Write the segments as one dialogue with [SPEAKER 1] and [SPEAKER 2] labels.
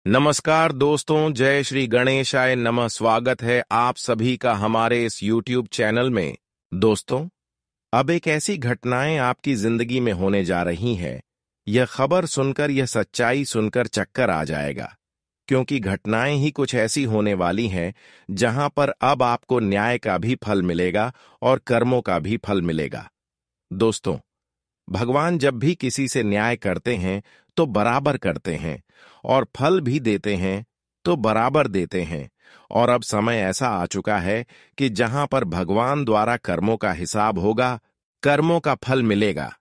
[SPEAKER 1] नमस्कार दोस्तों, जय श्री गणेशाय नमः। स्वागत है आप सभी का हमारे इस YouTube चैनल में। दोस्तों, अब एक ऐसी घटनाएं आपकी जिंदगी में होने जा रही हैं। यह खबर सुनकर, यह सच्चाई सुनकर चक्कर आ जाएगा, क्योंकि घटनाएं ही कुछ ऐसी होने वाली हैं जहां पर अब आपको न्याय का भी फल मिलेगा और कर्मों का भी फल मिलेगा। दोस्तों, भगवान जब भी किसी से न्याय करते हैं तो बराबर करते हैं, और फल भी देते हैं तो बराबर देते हैं। और अब समय ऐसा आ चुका है कि जहां पर भगवान द्वारा कर्मों का हिसाब होगा, कर्मों का फल मिलेगा।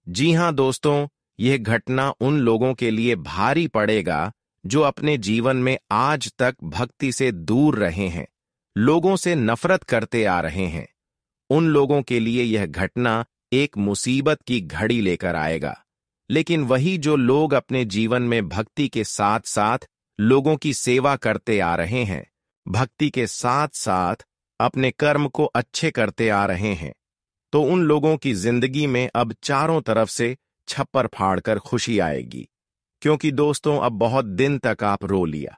[SPEAKER 1] जी हां दोस्तों, यह घटना उन लोगों के लिए भारी पड़ेगा जो अपने जीवन में आज तक भक्ति से दूर रहे हैं, लोगों से नफरत करते आ रहे हैं। उन लोगों के लिए यह घटना एक मुसीबत की घड़ी लेकर आएगा। लेकिन वही जो लोग अपने जीवन में भक्ति के साथ साथ लोगों की सेवा करते आ रहे हैं, भक्ति के साथ साथ अपने कर्म को अच्छे करते आ रहे हैं, तो उन लोगों की जिंदगी में अब चारों तरफ से छप्पर फाड़कर खुशी आएगी। क्योंकि दोस्तों, अब बहुत दिन तक आप रो लिया,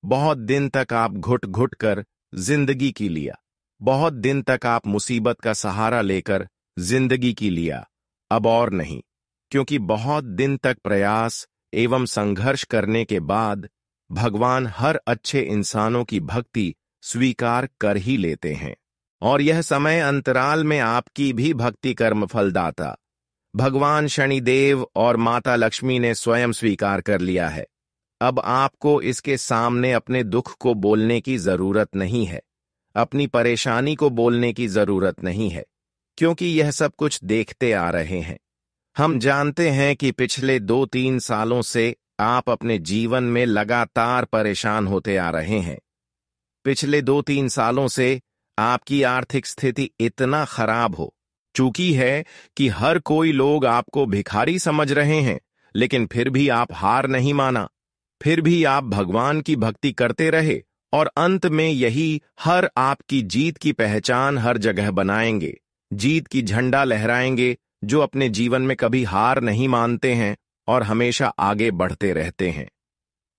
[SPEAKER 1] बहुत दिन तक आप घुट घुट कर जिंदगी की लिया, बहुत दिन तक आप मुसीबत का सहारा लेकर जिंदगी की लिया। अब और नहीं, क्योंकि बहुत दिन तक प्रयास एवं संघर्ष करने के बाद भगवान हर अच्छे इंसानों की भक्ति स्वीकार कर ही लेते हैं। और यह समय अंतराल में आपकी भी भक्ति कर्म फलदाता भगवान शनिदेव और माता लक्ष्मी ने स्वयं स्वीकार कर लिया है। अब आपको इसके सामने अपने दुख को बोलने की जरूरत नहीं है, अपनी परेशानी को बोलने की जरूरत नहीं है, क्योंकि यह सब कुछ देखते आ रहे हैं। हम जानते हैं कि पिछले 2-3 सालों से आप अपने जीवन में लगातार परेशान होते आ रहे हैं। पिछले 2-3 सालों से आपकी आर्थिक स्थिति इतना खराब हो चुकी है कि हर कोई लोग आपको भिखारी समझ रहे हैं, लेकिन फिर भी आप हार नहीं माना, फिर भी आप भगवान की भक्ति करते रहे, और अंत में यही हर आपकी जीत की पहचान हर जगह बनाएंगे, जीत की झंडा लहराएंगे, जो अपने जीवन में कभी हार नहीं मानते हैं और हमेशा आगे बढ़ते रहते हैं।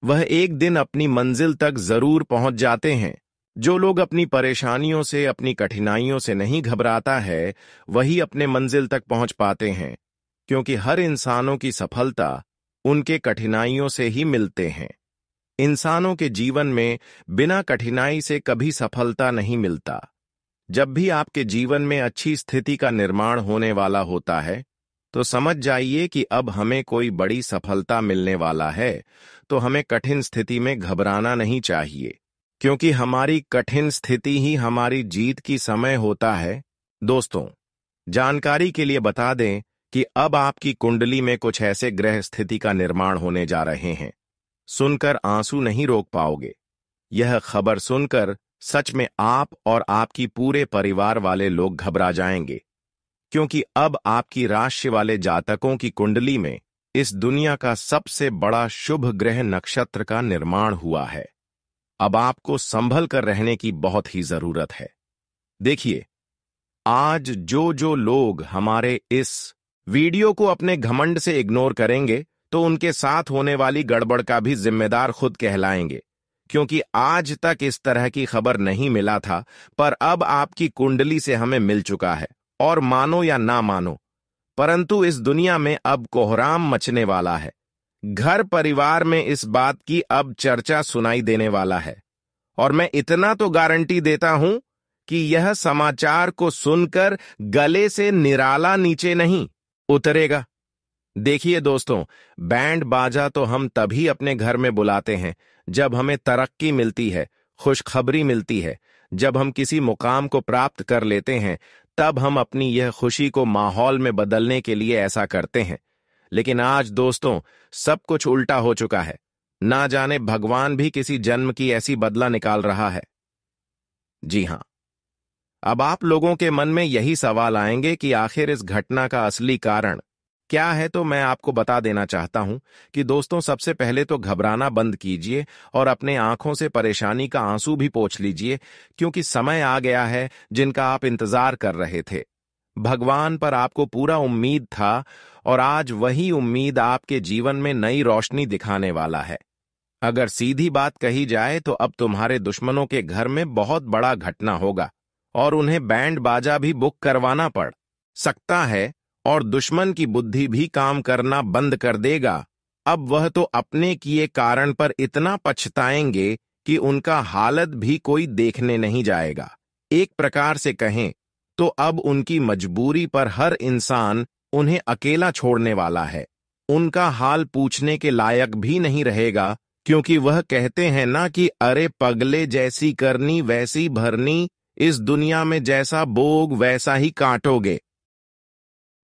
[SPEAKER 1] वह एक दिन अपनी मंजिल तक जरूर पहुंच जाते हैं। जो लोग अपनी परेशानियों से, अपनी कठिनाइयों से नहीं घबराता है, वही अपने मंजिल तक पहुंच पाते हैं, क्योंकि हर इंसानों की सफलता उनके कठिनाइयों से ही मिलते हैं। इंसानों के जीवन में बिना कठिनाई से कभी सफलता नहीं मिलता। जब भी आपके जीवन में अच्छी स्थिति का निर्माण होने वाला होता है, तो समझ जाइए कि अब हमें कोई बड़ी सफलता मिलने वाला है, तो हमें कठिन स्थिति में घबराना नहीं चाहिए, क्योंकि हमारी कठिन स्थिति ही हमारी जीत की समय होता है। दोस्तों, जानकारी के लिए बता दें कि अब आपकी कुंडली में कुछ ऐसे ग्रह स्थिति का निर्माण होने जा रहे हैं, सुनकर आंसू नहीं रोक पाओगे। यह खबर सुनकर सच में आप और आपकी पूरे परिवार वाले लोग घबरा जाएंगे, क्योंकि अब आपकी राशि वाले जातकों की कुंडली में इस दुनिया का सबसे बड़ा शुभ ग्रह नक्षत्र का निर्माण हुआ है। अब आपको संभल कर रहने की बहुत ही जरूरत है। देखिए, आज जो लोग हमारे इस वीडियो को अपने घमंड से इग्नोर करेंगे, तो उनके साथ होने वाली गड़बड़ का भी जिम्मेदार खुद कहलाएंगे, क्योंकि आज तक इस तरह की खबर नहीं मिला था, पर अब आपकी कुंडली से हमें मिल चुका है। और मानो या ना मानो, परंतु इस दुनिया में अब कोहराम मचने वाला है। घर परिवार में इस बात की अब चर्चा सुनाई देने वाला है, और मैं इतना तो गारंटी देता हूं कि यह समाचार को सुनकर गले से निराला नीचे नहीं उतरेगा। देखिए दोस्तों, बैंड बाजा तो हम तभी अपने घर में बुलाते हैं जब हमें तरक्की मिलती है, खुशखबरी मिलती है, जब हम किसी मुकाम को प्राप्त कर लेते हैं, तब हम अपनी यह खुशी को माहौल में बदलने के लिए ऐसा करते हैं। लेकिन आज दोस्तों, सब कुछ उल्टा हो चुका है। ना जाने भगवान भी किसी जन्म की ऐसी बदला निकाल रहा है। जी हां, अब आप लोगों के मन में यही सवाल आएंगे कि आखिर इस घटना का असली कारण क्या है। तो मैं आपको बता देना चाहता हूं कि दोस्तों, सबसे पहले तो घबराना बंद कीजिए और अपने आंखों से परेशानी का आंसू भी पोंछ लीजिए, क्योंकि समय आ गया है जिनका आप इंतजार कर रहे थे। भगवान पर आपको पूरा उम्मीद था, और आज वही उम्मीद आपके जीवन में नई रोशनी दिखाने वाला है। अगर सीधी बात कही जाए तो अब तुम्हारे दुश्मनों के घर में बहुत बड़ा घटना होगा और उन्हें बैंड बाजा भी बुक करवाना पड़ सकता है और दुश्मन की बुद्धि भी काम करना बंद कर देगा। अब वह तो अपने किए कारण पर इतना पछताएंगे कि उनका हालत भी कोई देखने नहीं जाएगा। एक प्रकार से कहें तो अब उनकी मजबूरी पर हर इंसान उन्हें अकेला छोड़ने वाला है। उनका हाल पूछने के लायक भी नहीं रहेगा, क्योंकि वह कहते हैं ना कि अरे पगले, जैसी करनी वैसी भरनी, इस दुनिया में जैसा बोग वैसा ही काटोगे।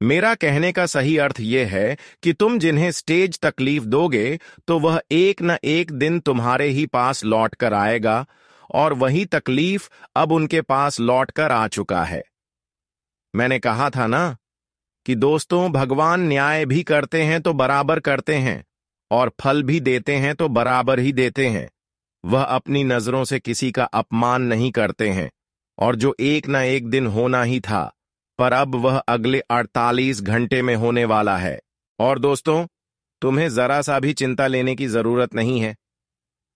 [SPEAKER 1] मेरा कहने का सही अर्थ यह है कि तुम जिन्हें स्टेज तकलीफ दोगे तो वह एक न एक दिन तुम्हारे ही पास लौट कर आएगा, और वही तकलीफ अब उनके पास लौट कर आ चुका है। मैंने कहा था ना कि दोस्तों, भगवान न्याय भी करते हैं तो बराबर करते हैं, और फल भी देते हैं तो बराबर ही देते हैं। वह अपनी नजरों से किसी का अपमान नहीं करते हैं, और जो एक न एक दिन होना ही था, पर अब वह अगले 48 घंटे में होने वाला है। और दोस्तों, तुम्हें जरा सा भी चिंता लेने की जरूरत नहीं है।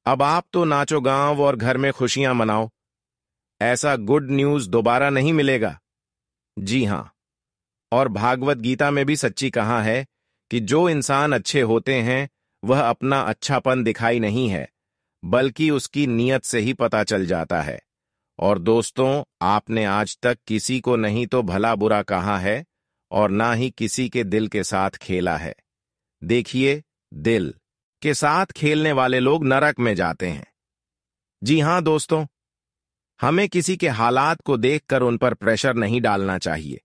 [SPEAKER 1] अब आप तो नाचो गांव और घर में खुशियां मनाओ। ऐसा गुड न्यूज दोबारा नहीं मिलेगा। जी हां, और भागवत गीता में भी सच्ची कहा है कि जो इंसान अच्छे होते हैं वह अपना अच्छापन दिखाई नहीं है, बल्कि उसकी नीयत से ही पता चल जाता है। और दोस्तों, आपने आज तक किसी को नहीं तो भला बुरा कहा है और ना ही किसी के दिल के साथ खेला है। देखिए, दिल के साथ खेलने वाले लोग नरक में जाते हैं। जी हां दोस्तों, हमें किसी के हालात को देखकर उन पर प्रेशर नहीं डालना चाहिए।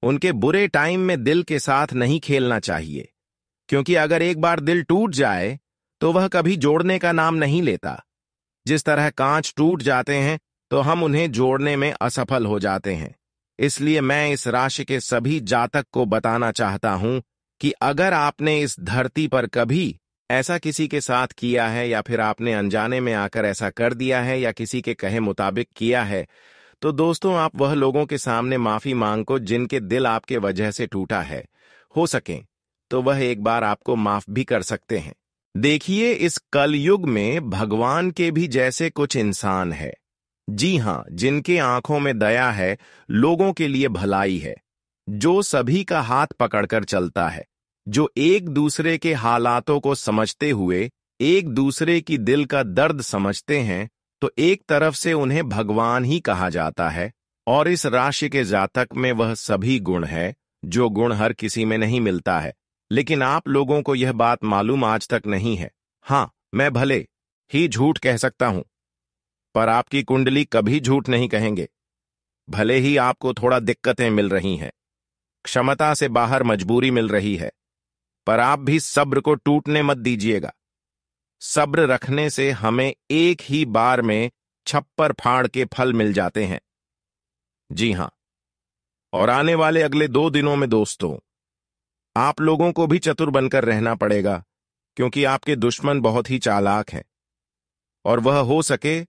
[SPEAKER 1] उनके बुरे टाइम में दिल के साथ नहीं खेलना चाहिए, क्योंकि अगर एक बार दिल टूट जाए तो वह कभी जोड़ने का नाम नहीं लेता। जिस तरह कांच टूट जाते हैं तो हम उन्हें जोड़ने में असफल हो जाते हैं। इसलिए मैं इस राशि के सभी जातक को बताना चाहता हूं कि अगर आपने इस धरती पर कभी ऐसा किसी के साथ किया है, या फिर आपने अनजाने में आकर ऐसा कर दिया है, या किसी के कहे मुताबिक किया है, तो दोस्तों, आप वह लोगों के सामने माफी मांगो जिनके दिल आपके वजह से टूटा है। हो सके तो वह एक बार आपको माफ भी कर सकते हैं। देखिए, इस कलयुग में भगवान के भी जैसे कुछ इंसान है। जी हां, जिनके आंखों में दया है, लोगों के लिए भलाई है, जो सभी का हाथ पकड़कर चलता है, जो एक दूसरे के हालातों को समझते हुए एक दूसरे की दिल का दर्द समझते हैं। तो एक तरफ से उन्हें भगवान ही कहा जाता है, और इस राशि के जातक में वह सभी गुण है जो गुण हर किसी में नहीं मिलता है। लेकिन आप लोगों को यह बात मालूम आज तक नहीं है। हां, मैं भले ही झूठ कह सकता हूं, पर आपकी कुंडली कभी झूठ नहीं कहेंगे। भले ही आपको थोड़ा दिक्कतें मिल रही हैं, क्षमता से बाहर मजबूरी मिल रही है, पर आप भी सब्र को टूटने मत दीजिएगा। सब्र रखने से हमें एक ही बार में छप्पर फाड़ के फल मिल जाते हैं। जी हां, और आने वाले अगले 2 दिनों में दोस्तों, आप लोगों को भी चतुर बनकर रहना पड़ेगा, क्योंकि आपके दुश्मन बहुत ही चालाक हैं, और वह हो सके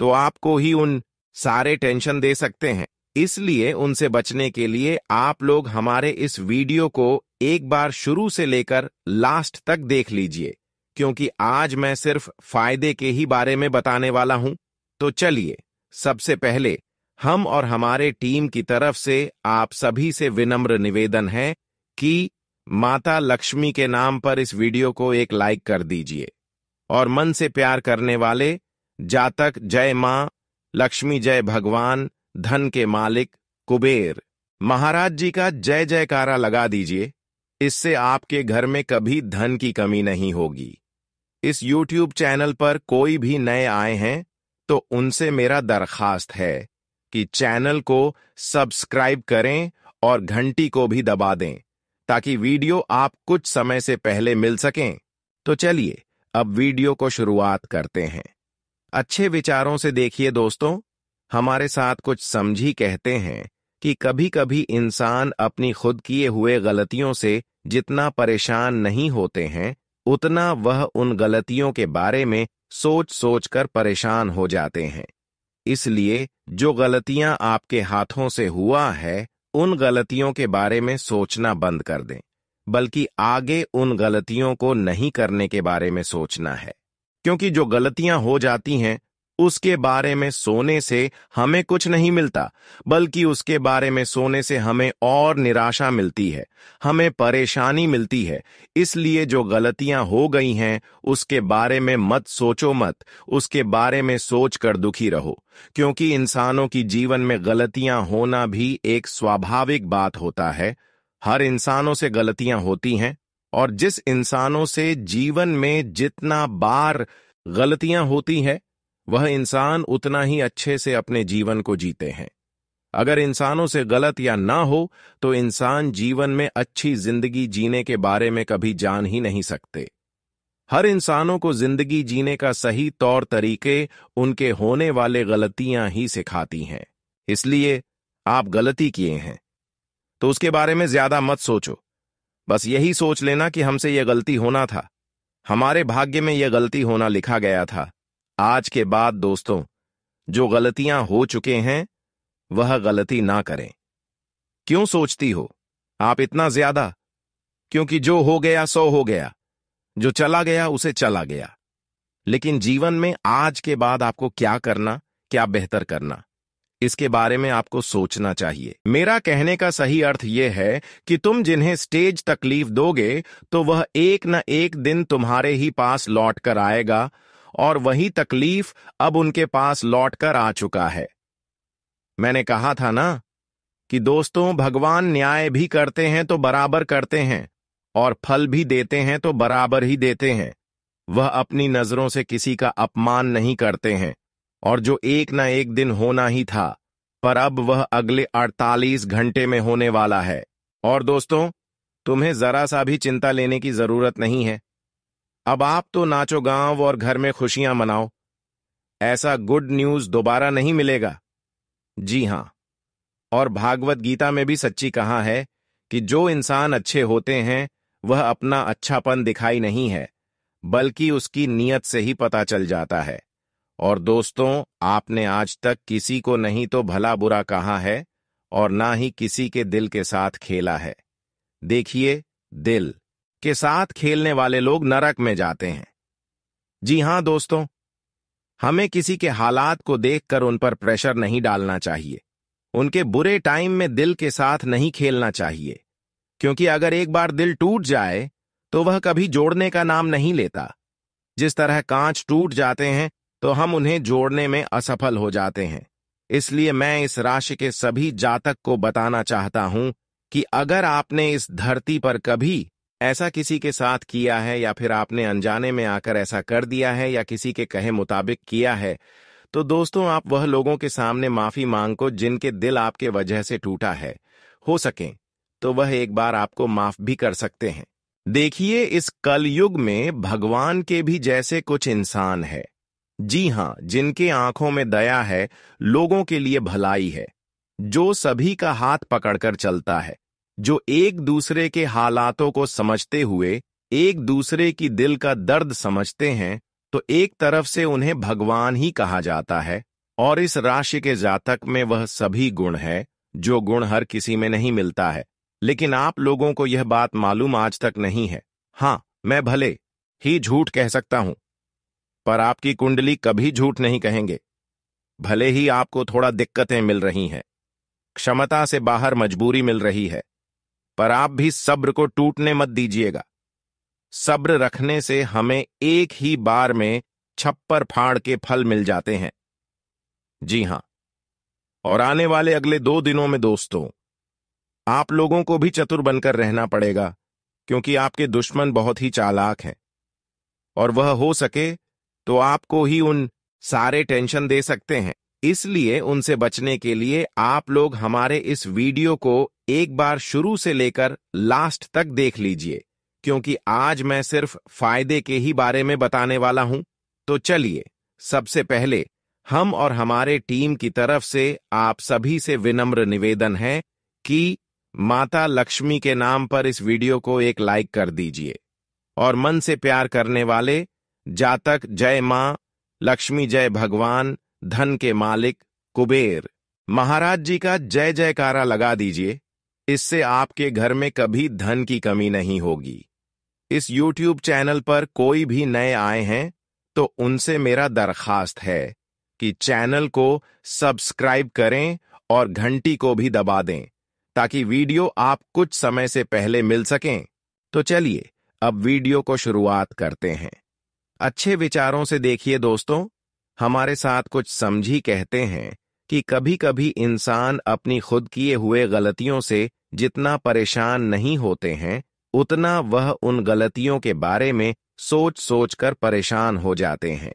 [SPEAKER 1] तो आपको ही उन सारे टेंशन दे सकते हैं। इसलिए उनसे बचने के लिए आप लोग हमारे इस वीडियो को एक बार शुरू से लेकर लास्ट तक देख लीजिए, क्योंकि आज मैं सिर्फ फायदे के ही बारे में बताने वाला हूं। तो चलिए, सबसे पहले हम और हमारे टीम की तरफ से आप सभी से विनम्र निवेदन है कि माता लक्ष्मी के नाम पर इस वीडियो को एक लाइक कर दीजिए, और मन से प्यार करने वाले जातक जय मां लक्ष्मी, जय भगवान धन के मालिक कुबेर महाराज जी का जय जयकारा लगा दीजिए। इससे आपके घर में कभी धन की कमी नहीं होगी। इस YouTube चैनल पर कोई भी नए आए हैं तो उनसे मेरा दरखास्त है कि चैनल को सब्सक्राइब करें और घंटी को भी दबा दें, ताकि वीडियो आप कुछ समय से पहले मिल सकें। तो चलिए, अब वीडियो को शुरुआत करते हैं। अच्छे विचारों से देखिए दोस्तों, हमारे साथ कुछ समझी कहते हैं कि कभी कभी इंसान अपनी खुद किए हुए गलतियों से जितना परेशान नहीं होते हैं, उतना वह उन गलतियों के बारे में सोच सोच कर परेशान हो जाते हैं। इसलिए जो गलतियां आपके हाथों से हुआ है, उन गलतियों के बारे में सोचना बंद कर दें, बल्कि आगे उन गलतियों को नहीं करने के बारे में सोचना है। क्योंकि जो गलतियां हो जाती हैं उसके बारे में सोने से हमें कुछ नहीं मिलता, बल्कि उसके बारे में सोने से हमें और निराशा मिलती है, हमें परेशानी मिलती है। इसलिए जो गलतियां हो गई हैं उसके बारे में मत सोचो, मत उसके बारे में सोच कर दुखी रहो, क्योंकि इंसानों की जीवन में गलतियां होना भी एक स्वाभाविक बात होता है। हर इंसानों से गलतियां होती हैं, और जिस इंसानों से जीवन में जितना बार गलतियां होती है वह इंसान उतना ही अच्छे से अपने जीवन को जीते हैं। अगर इंसानों से गलत या ना हो तो इंसान जीवन में अच्छी जिंदगी जीने के बारे में कभी जान ही नहीं सकते। हर इंसानों को जिंदगी जीने का सही तौर तरीके उनके होने वाले गलतियां ही सिखाती हैं। इसलिए आप गलती किए हैं तो उसके बारे में ज्यादा मत सोचो। बस यही सोच लेना कि हमसे यह गलती होना था, हमारे भाग्य में यह गलती होना लिखा गया था। आज के बाद दोस्तों, जो गलतियां हो चुके हैं वह गलती ना करें। क्यों सोचती हो आप इतना ज्यादा? क्योंकि जो हो गया सो हो गया, जो चला गया उसे चला गया। लेकिन जीवन में आज के बाद आपको क्या करना, क्या बेहतर करना, इसके बारे में आपको सोचना चाहिए। मेरा कहने का सही अर्थ यह है कि तुम जिन्हें स्टेज तकलीफ दोगे तो वह एक न एक दिन तुम्हारे ही पास लौट कर आएगा, और वही तकलीफ अब उनके पास लौट कर आ चुका है। मैंने कहा था ना कि दोस्तों, भगवान न्याय भी करते हैं तो बराबर करते हैं, और फल भी देते हैं तो बराबर ही देते हैं। वह अपनी नजरों से किसी का अपमान नहीं करते हैं, और जो एक न एक दिन होना ही था, पर अब वह अगले 48 घंटे में होने वाला है। और दोस्तों, तुम्हें जरा सा भी चिंता लेने की जरूरत नहीं है। अब आप तो नाचो गांव और घर में खुशियां मनाओ। ऐसा गुड न्यूज दोबारा नहीं मिलेगा। जी हां, और भागवत गीता में भी सच्ची कहा है कि जो इंसान अच्छे होते हैं वह अपना अच्छापन दिखाई नहीं है, बल्कि उसकी नीयत से ही पता चल जाता है। और दोस्तों, आपने आज तक किसी को नहीं तो भला बुरा कहा है, और ना ही किसी के दिल के साथ खेला है। देखिए, दिल के साथ खेलने वाले लोग नरक में जाते हैं। जी हां दोस्तों, हमें किसी के हालात को देखकर उन पर प्रेशर नहीं डालना चाहिए। उनके बुरे टाइम में दिल के साथ नहीं खेलना चाहिए, क्योंकि अगर एक बार दिल टूट जाए तो वह कभी जोड़ने का नाम नहीं लेता। जिस तरह कांच टूट जाते हैं तो हम उन्हें जोड़ने में असफल हो जाते हैं। इसलिए मैं इस राशि के सभी जातक को बताना चाहता हूं कि अगर आपने इस धरती पर कभी ऐसा किसी के साथ किया है, या फिर आपने अनजाने में आकर ऐसा कर दिया है, या किसी के कहे मुताबिक किया है, तो दोस्तों, आप वह लोगों के सामने माफी मांगो जिनके दिल आपके वजह से टूटा है। हो सके तो वह एक बार आपको माफ भी कर सकते हैं। देखिए, इस कलयुग में भगवान के भी जैसे कुछ इंसान है। जी हां, जिनके आंखों में दया है, लोगों के लिए भलाई है, जो सभी का हाथ पकड़कर चलता है, जो एक दूसरे के हालातों को समझते हुए एक दूसरे की दिल का दर्द समझते हैं, तो एक तरफ से उन्हें भगवान ही कहा जाता है। और इस राशि के जातक में वह सभी गुण है जो गुण हर किसी में नहीं मिलता है। लेकिन आप लोगों को यह बात मालूम आज तक नहीं है। हां, मैं भले ही झूठ कह सकता हूं, पर आपकी कुंडली कभी झूठ नहीं कहेंगे। भले ही आपको थोड़ा दिक्कतें मिल रही हैं, क्षमता से बाहर मजबूरी मिल रही है, पर आप भी सब्र को टूटने मत दीजिएगा। सब्र रखने से हमें एक ही बार में छप्पर फाड़ के फल मिल जाते हैं। जी हां, और आने वाले अगले 2 दिनों में दोस्तों, आप लोगों को भी चतुर बनकर रहना पड़ेगा, क्योंकि आपके दुश्मन बहुत ही चालाक हैं, और वह हो सके तो आपको ही उन सारे टेंशन दे सकते हैं। इसलिए उनसे बचने के लिए आप लोग हमारे इस वीडियो को एक बार शुरू से लेकर लास्ट तक देख लीजिए, क्योंकि आज मैं सिर्फ फायदे के ही बारे में बताने वाला हूं। तो चलिए, सबसे पहले हम और हमारे टीम की तरफ से आप सभी से विनम्र निवेदन है कि माता लक्ष्मी के नाम पर इस वीडियो को एक लाइक कर दीजिए, और मन से प्यार करने वाले जातक जय मां लक्ष्मी, जय भगवान धन के मालिक कुबेर महाराज जी का जय जयकारा लगा दीजिए। इससे आपके घर में कभी धन की कमी नहीं होगी। इस YouTube चैनल पर कोई भी नए आए हैं तो उनसे मेरा दरखास्त है कि चैनल को सब्सक्राइब करें और घंटी को भी दबा दें ताकि वीडियो आप कुछ समय से पहले मिल सकें। तो चलिए अब वीडियो को शुरुआत करते हैं। अच्छे विचारों से देखिए दोस्तों, हमारे साथ कुछ समझी कहते हैं कि कभी कभी इंसान अपनी खुद किए हुए गलतियों से जितना परेशान नहीं होते हैं, उतना वह उन गलतियों के बारे में सोच सोच कर परेशान हो जाते हैं।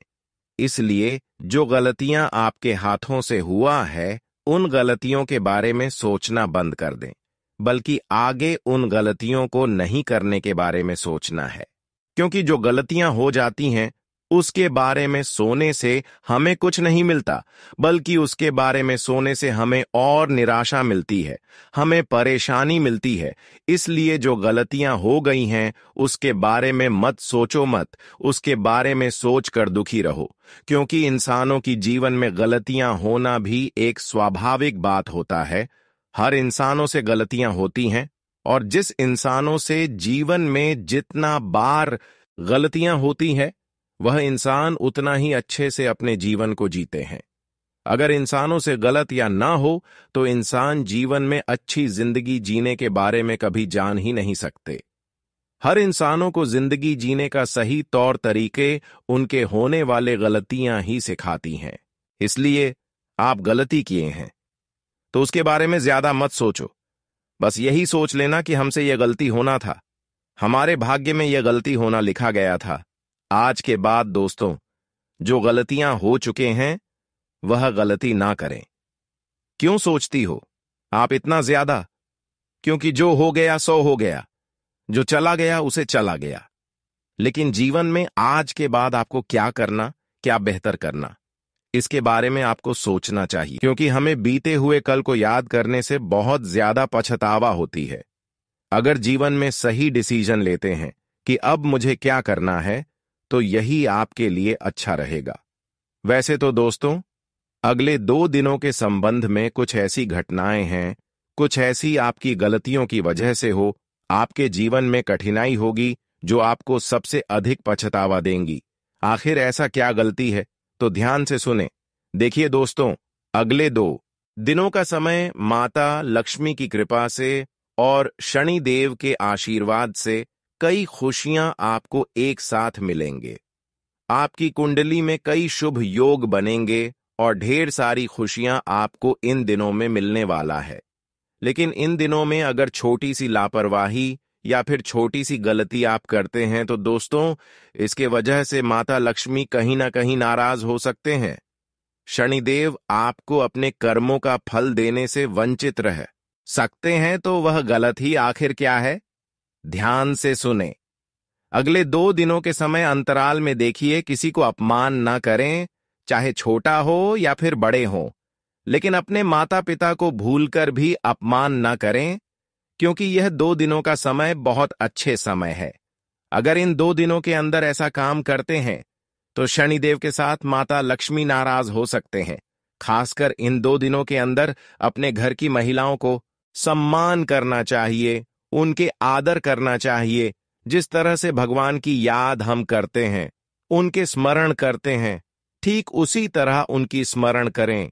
[SPEAKER 1] इसलिए जो गलतियां आपके हाथों से हुआ है, उन गलतियों के बारे में सोचना बंद कर दें, बल्कि आगे उन गलतियों को नहीं करने के बारे में सोचना है। क्योंकि जो गलतियां हो जाती हैं, उसके बारे में सोने से हमें कुछ नहीं मिलता, बल्कि उसके बारे में सोने से हमें और निराशा मिलती है, हमें परेशानी मिलती है। इसलिए जो गलतियां हो गई हैं, उसके बारे में मत सोचो मत, उसके बारे में सोच कर दुखी रहो। क्योंकि इंसानों की जीवन में गलतियां होना भी एक स्वाभाविक बात होता है। हर इंसानों से गलतियां होती हैं, और जिस इंसानों से जीवन में जितना बार गलतियां होती हैं, वह इंसान उतना ही अच्छे से अपने जीवन को जीते हैं। अगर इंसानों से गलत या ना हो तो इंसान जीवन में अच्छी जिंदगी जीने के बारे में कभी जान ही नहीं सकते। हर इंसानों को जिंदगी जीने का सही तौर तरीके उनके होने वाले गलतियां ही सिखाती हैं। इसलिए आप गलती किए हैं तो उसके बारे में ज्यादा मत सोचो। बस यही सोच लेना कि हमसे यह गलती होना था, हमारे भाग्य में यह गलती होना लिखा गया था। आज के बाद दोस्तों, जो गलतियां हो चुके हैं वह गलती ना करें। क्यों सोचती हो आप इतना ज्यादा? क्योंकि जो हो गया सो हो गया, जो चला गया उसे चला गया। लेकिन जीवन में आज के बाद आपको क्या करना, क्या बेहतर करना, इसके बारे में आपको सोचना चाहिए। क्योंकि हमें बीते हुए कल को याद करने से बहुत ज्यादा पछतावा होती है। अगर जीवन में सही डिसीजन लेते हैं कि अब मुझे क्या करना है, तो यही आपके लिए अच्छा रहेगा। वैसे तो दोस्तों, अगले 2 दिनों के संबंध में कुछ ऐसी घटनाएं हैं, कुछ ऐसी आपकी गलतियों की वजह से हो आपके जीवन में कठिनाई होगी जो आपको सबसे अधिक पछतावा देंगी। आखिर ऐसा क्या गलती है? तो ध्यान से सुने। देखिए दोस्तों, अगले 2 दिनों का समय माता लक्ष्मी की कृपा से और शनिदेव के आशीर्वाद से कई खुशियां आपको एक साथ मिलेंगे। आपकी कुंडली में कई शुभ योग बनेंगे और ढेर सारी खुशियां आपको इन दिनों में मिलने वाला है। लेकिन इन दिनों में अगर छोटी सी लापरवाही या फिर छोटी सी गलती आप करते हैं तो दोस्तों, इसके वजह से माता लक्ष्मी कहीं ना कहीं नाराज हो सकते हैं। शनिदेव आपको अपने कर्मों का फल देने से वंचित रह सकते हैं। तो वह गलत ही आखिर क्या है? ध्यान से सुने। अगले 2 दिनों के समय अंतराल में देखिए, किसी को अपमान ना करें, चाहे छोटा हो या फिर बड़े हो। लेकिन अपने माता पिता को भूलकर भी अपमान ना करें, क्योंकि यह 2 दिनों का समय बहुत अच्छे समय है। अगर इन 2 दिनों के अंदर ऐसा काम करते हैं तो शनिदेव के साथ माता लक्ष्मी नाराज हो सकते हैं। खासकर इन 2 दिनों के अंदर अपने घर की महिलाओं को सम्मान करना चाहिए, उनके आदर करना चाहिए। जिस तरह से भगवान की याद हम करते हैं, उनके स्मरण करते हैं, ठीक उसी तरह उनकी स्मरण करें।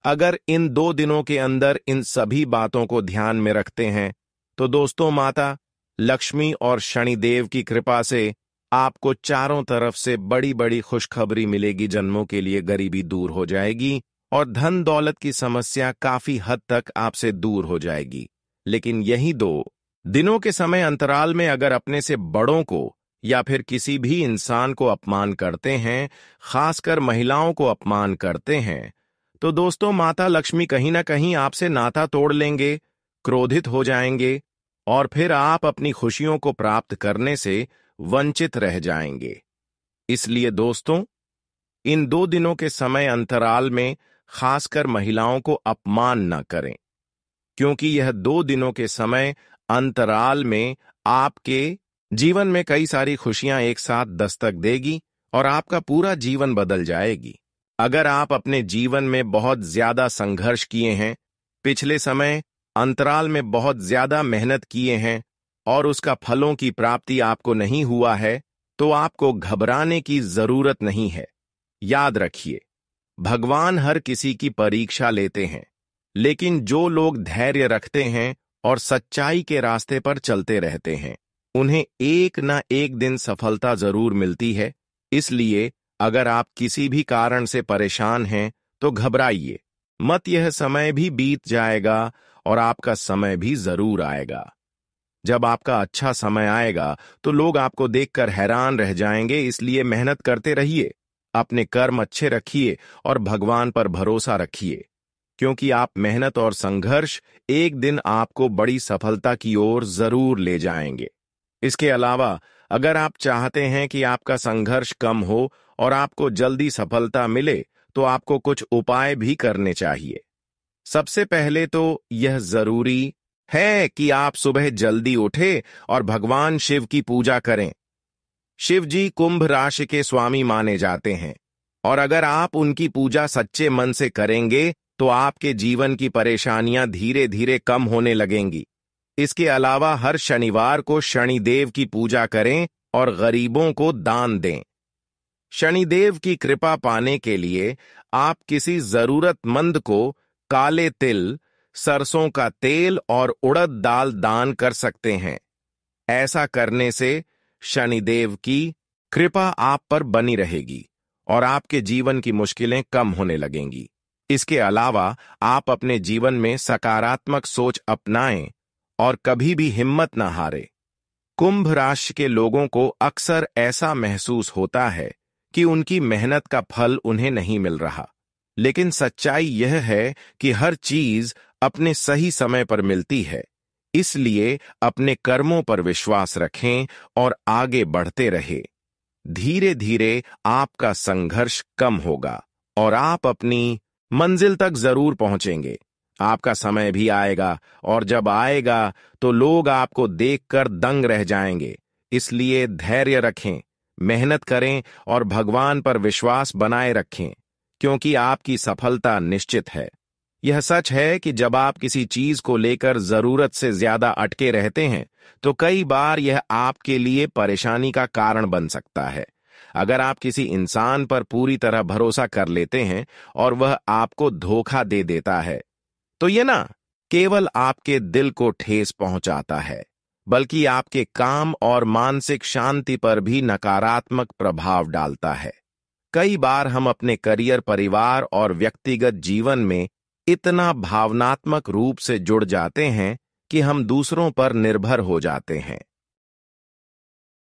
[SPEAKER 1] अगर इन 2 दिनों के अंदर इन सभी बातों को ध्यान में रखते हैं तो दोस्तों, माता लक्ष्मी और शनिदेव की कृपा से आपको चारों तरफ से बड़ी बड़ी खुशखबरी मिलेगी। जन्मों के लिए गरीबी दूर हो जाएगी और धन दौलत की समस्या काफी हद तक आपसे दूर हो जाएगी। लेकिन यही 2 दिनों के समय अंतराल में अगर अपने से बड़ों को या फिर किसी भी इंसान को अपमान करते हैं, खासकर महिलाओं को अपमान करते हैं, तो दोस्तों, माता लक्ष्मी कहीं ना कहीं आपसे नाता तोड़ लेंगे, क्रोधित हो जाएंगे और फिर आप अपनी खुशियों को प्राप्त करने से वंचित रह जाएंगे। इसलिए दोस्तों, इन 2 दिनों के समय अंतराल में खासकर महिलाओं को अपमान न करें, क्योंकि यह 2 दिनों के समय अंतराल में आपके जीवन में कई सारी खुशियां एक साथ दस्तक देगी और आपका पूरा जीवन बदल जाएगी। अगर आप अपने जीवन में बहुत ज्यादा संघर्ष किए हैं, पिछले समय अंतराल में बहुत ज्यादा मेहनत किए हैं और उसका फलों की प्राप्ति आपको नहीं हुआ है, तो आपको घबराने की जरूरत नहीं है। याद रखिए, भगवान हर किसी की परीक्षा लेते हैं, लेकिन जो लोग धैर्य रखते हैं और सच्चाई के रास्ते पर चलते रहते हैं, उन्हें एक ना एक दिन सफलता जरूर मिलती है। इसलिए अगर आप किसी भी कारण से परेशान हैं, तो घबराइए मत। यह समय भी बीत जाएगा और आपका समय भी जरूर आएगा। जब आपका अच्छा समय आएगा तो लोग आपको देखकर हैरान रह जाएंगे। इसलिए मेहनत करते रहिए, अपने कर्म अच्छे रखिए और भगवान पर भरोसा रखिए, क्योंकि आप मेहनत और संघर्ष एक दिन आपको बड़ी सफलता की ओर जरूर ले जाएंगे। इसके अलावा अगर आप चाहते हैं कि आपका संघर्ष कम हो और आपको जल्दी सफलता मिले, तो आपको कुछ उपाय भी करने चाहिए। सबसे पहले तो यह जरूरी है कि आप सुबह जल्दी उठें और भगवान शिव की पूजा करें। शिव जी कुंभ राशि के स्वामी माने जाते हैं, और अगर आप उनकी पूजा सच्चे मन से करेंगे तो आपके जीवन की परेशानियां धीरे धीरे कम होने लगेंगी। इसके अलावा हर शनिवार को शनिदेव की पूजा करें और गरीबों को दान दें। शनिदेव की कृपा पाने के लिए आप किसी जरूरतमंद को काले तिल, सरसों का तेल और उड़द दाल दान कर सकते हैं। ऐसा करने से शनिदेव की कृपा आप पर बनी रहेगी और आपके जीवन की मुश्किलें कम होने लगेंगी। इसके अलावा आप अपने जीवन में सकारात्मक सोच अपनाएं और कभी भी हिम्मत न हारें। कुंभ राशि के लोगों को अक्सर ऐसा महसूस होता है कि उनकी मेहनत का फल उन्हें नहीं मिल रहा, लेकिन सच्चाई यह है कि हर चीज अपने सही समय पर मिलती है। इसलिए अपने कर्मों पर विश्वास रखें और आगे बढ़ते रहें। धीरे धीरे आपका संघर्ष कम होगा और आप अपनी मंजिल तक जरूर पहुंचेंगे। आपका समय भी आएगा, और जब आएगा तो लोग आपको देखकर दंग रह जाएंगे। इसलिए धैर्य रखें, मेहनत करें और भगवान पर विश्वास बनाए रखें, क्योंकि आपकी सफलता निश्चित है। यह सच है कि जब आप किसी चीज को लेकर जरूरत से ज्यादा अटके रहते हैं, तो कई बार यह आपके लिए परेशानी का कारण बन सकता है। अगर आप किसी इंसान पर पूरी तरह भरोसा कर लेते हैं और वह आपको धोखा दे देता है, तो यह ना केवल आपके दिल को ठेस पहुंचाता है, बल्कि आपके काम और मानसिक शांति पर भी नकारात्मक प्रभाव डालता है। कई बार हम अपने करियर, परिवार और व्यक्तिगत जीवन में इतना भावनात्मक रूप से जुड़ जाते हैं कि हम दूसरों पर निर्भर हो जाते हैं।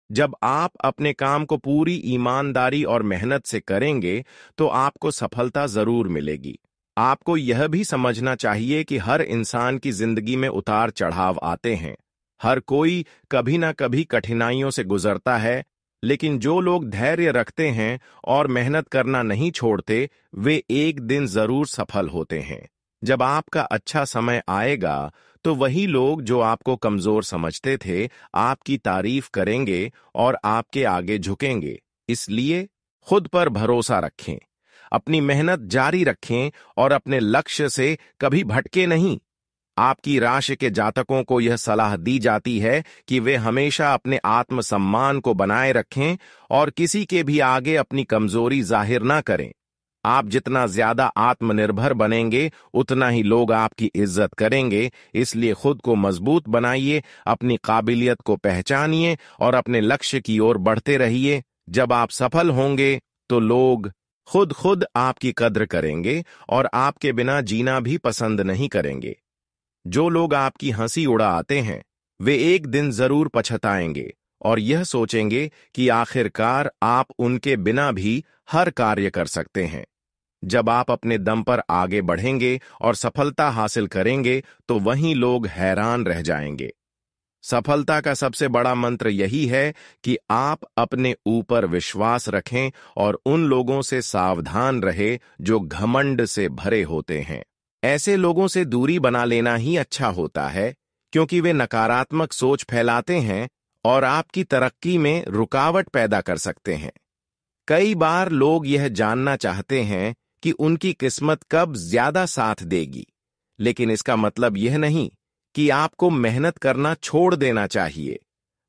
[SPEAKER 1] जब आप अपने काम को पूरी ईमानदारी और मेहनत से करेंगे, तो आपको सफलता जरूर मिलेगी। आपको यह भी समझना चाहिए कि हर इंसान की जिंदगी में उतार चढ़ाव आते हैं। हर कोई कभी ना कभी कठिनाइयों से गुजरता है, लेकिन जो लोग धैर्य रखते हैं और मेहनत करना नहीं छोड़ते, वे एक दिन जरूर सफल होते हैं। जब आपका अच्छा समय आएगा, तो वही लोग जो आपको कमजोर समझते थे, आपकी तारीफ करेंगे और आपके आगे झुकेंगे। इसलिए खुद पर भरोसा रखें, अपनी मेहनत जारी रखें और अपने लक्ष्य से कभी भटके नहीं। आपकी राशि के जातकों को यह सलाह दी जाती है कि वे हमेशा अपने आत्मसम्मान को बनाए रखें और किसी के भी आगे अपनी कमजोरी जाहिर ना करें। आप जितना ज्यादा आत्मनिर्भर बनेंगे, उतना ही लोग आपकी इज्जत करेंगे। इसलिए खुद को मजबूत बनाइए, अपनी काबिलियत को पहचानिए और अपने लक्ष्य की ओर बढ़ते रहिए। जब आप सफल होंगे, तो लोग खुद आपकी कद्र करेंगे और आपके बिना जीना भी पसंद नहीं करेंगे। जो लोग आपकी हंसी उड़ाते हैं, वे एक दिन जरूर पछताएंगे और यह सोचेंगे कि आखिरकार आप उनके बिना भी हर कार्य कर सकते हैं। जब आप अपने दम पर आगे बढ़ेंगे और सफलता हासिल करेंगे, तो वहीं लोग हैरान रह जाएंगे। सफलता का सबसे बड़ा मंत्र यही है कि आप अपने ऊपर विश्वास रखें और उन लोगों से सावधान रहे जो घमंड से भरे होते हैं। ऐसे लोगों से दूरी बना लेना ही अच्छा होता है, क्योंकि वे नकारात्मक सोच फैलाते हैं और आपकी तरक्की में रुकावट पैदा कर सकते हैं। कई बार लोग यह जानना चाहते हैं कि उनकी किस्मत कब ज्यादा साथ देगी, लेकिन इसका मतलब यह नहीं कि आपको मेहनत करना छोड़ देना चाहिए।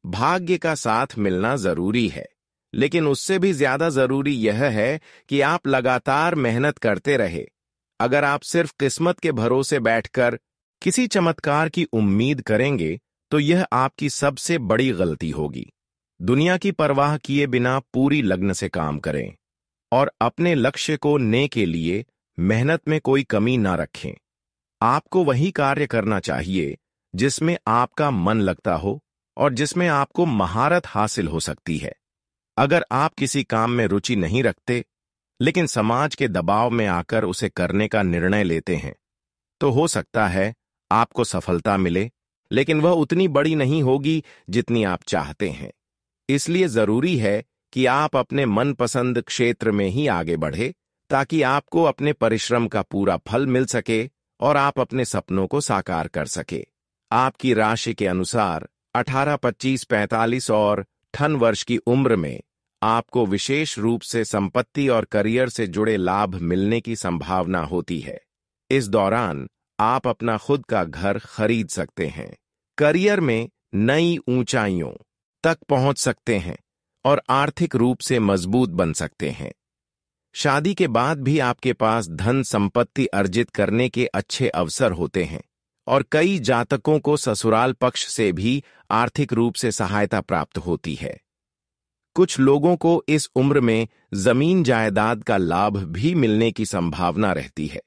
[SPEAKER 1] भाग्य का साथ मिलना जरूरी है, लेकिन उससे भी ज्यादा जरूरी यह है कि आप लगातार मेहनत करते रहे। अगर आप सिर्फ किस्मत के भरोसे बैठकर किसी चमत्कार की उम्मीद करेंगे तो यह आपकी सबसे बड़ी गलती होगी। दुनिया की परवाह किए बिना पूरी लगन से काम करें और अपने लक्ष्य को ने के लिए मेहनत में कोई कमी ना रखें। आपको वही कार्य करना चाहिए जिसमें आपका मन लगता हो और जिसमें आपको महारत हासिल हो सकती है। अगर आप किसी काम में रुचि नहीं रखते लेकिन समाज के दबाव में आकर उसे करने का निर्णय लेते हैं तो हो सकता है आपको सफलता मिले, लेकिन वह उतनी बड़ी नहीं होगी जितनी आप चाहते हैं। इसलिए जरूरी है कि आप अपने मनपसंद क्षेत्र में ही आगे बढ़े ताकि आपको अपने परिश्रम का पूरा फल मिल सके और आप अपने सपनों को साकार कर सके। आपकी राशि के अनुसार 18, 25, 45 और 58 वर्ष की उम्र में आपको विशेष रूप से संपत्ति और करियर से जुड़े लाभ मिलने की संभावना होती है। इस दौरान आप अपना खुद का घर खरीद सकते हैं, करियर में नई ऊंचाइयों तक पहुंच सकते हैं और आर्थिक रूप से मजबूत बन सकते हैं। शादी के बाद भी आपके पास धन संपत्ति अर्जित करने के अच्छे अवसर होते हैं और कई जातकों को ससुराल पक्ष से भी आर्थिक रूप से सहायता प्राप्त होती है। कुछ लोगों को इस उम्र में जमीन जायदाद का लाभ भी मिलने की संभावना रहती है।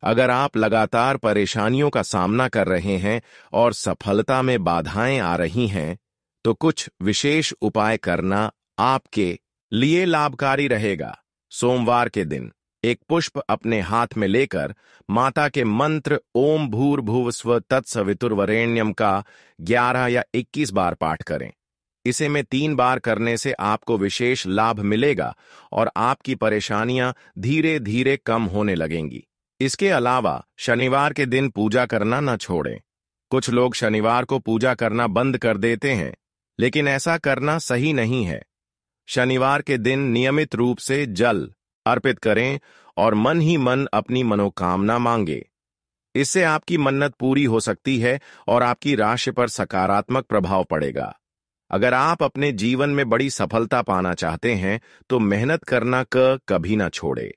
[SPEAKER 1] अगर आप लगातार परेशानियों का सामना कर रहे हैं और सफलता में बाधाएं आ रही हैं, तो कुछ विशेष उपाय करना आपके लिए लाभकारी रहेगा। सोमवार के दिन एक पुष्प अपने हाथ में लेकर माता के मंत्र ओम भूर्भुवस्व तत्सवितुर्वरेण्यम का 11 या 21 बार पाठ करें। इसे में 3 बार करने से आपको विशेष लाभ मिलेगा और आपकी परेशानियां धीरे धीरे कम होने लगेंगी। इसके अलावा शनिवार के दिन पूजा करना न छोड़ें। कुछ लोग शनिवार को पूजा करना बंद कर देते हैं, लेकिन ऐसा करना सही नहीं है। शनिवार के दिन नियमित रूप से जल अर्पित करें और मन ही मन अपनी मनोकामना मांगे। इससे आपकी मन्नत पूरी हो सकती है और आपकी राशि पर सकारात्मक प्रभाव पड़ेगा। अगर आप अपने जीवन में बड़ी सफलता पाना चाहते हैं तो मेहनत करना कभी ना छोड़े।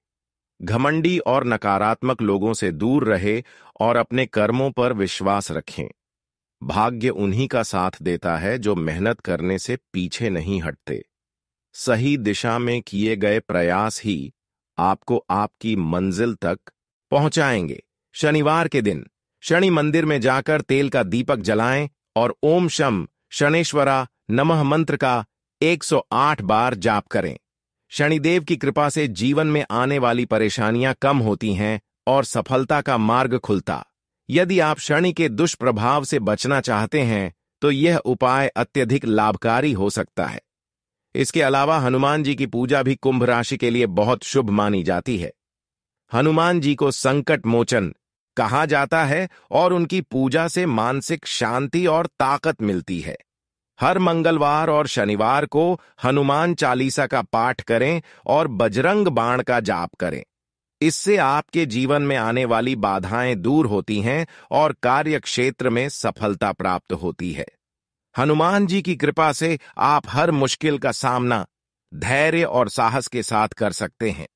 [SPEAKER 1] घमंडी और नकारात्मक लोगों से दूर रहे और अपने कर्मों पर विश्वास रखें। भाग्य उन्हीं का साथ देता है जो मेहनत करने से पीछे नहीं हटते। सही दिशा में किए गए प्रयास ही आपको आपकी मंजिल तक पहुंचाएंगे। शनिवार के दिन शनि मंदिर में जाकर तेल का दीपक जलाएं और ओम शम शनेश्वरा नमः मंत्र का 108 बार जाप करें। शनिदेव की कृपा से जीवन में आने वाली परेशानियां कम होती हैं और सफलता का मार्ग खुलता। यदि आप शनि के दुष्प्रभाव से बचना चाहते हैं तो यह उपाय अत्यधिक लाभकारी हो सकता है। इसके अलावा हनुमान जी की पूजा भी कुंभ राशि के लिए बहुत शुभ मानी जाती है। हनुमान जी को संकट मोचन कहा जाता है और उनकी पूजा से मानसिक शांति और ताकत मिलती है। हर मंगलवार और शनिवार को हनुमान चालीसा का पाठ करें और बजरंग बाण का जाप करें। इससे आपके जीवन में आने वाली बाधाएं दूर होती हैं और कार्य क्षेत्र में सफलता प्राप्त होती है। हनुमान जी की कृपा से आप हर मुश्किल का सामना धैर्य और साहस के साथ कर सकते हैं।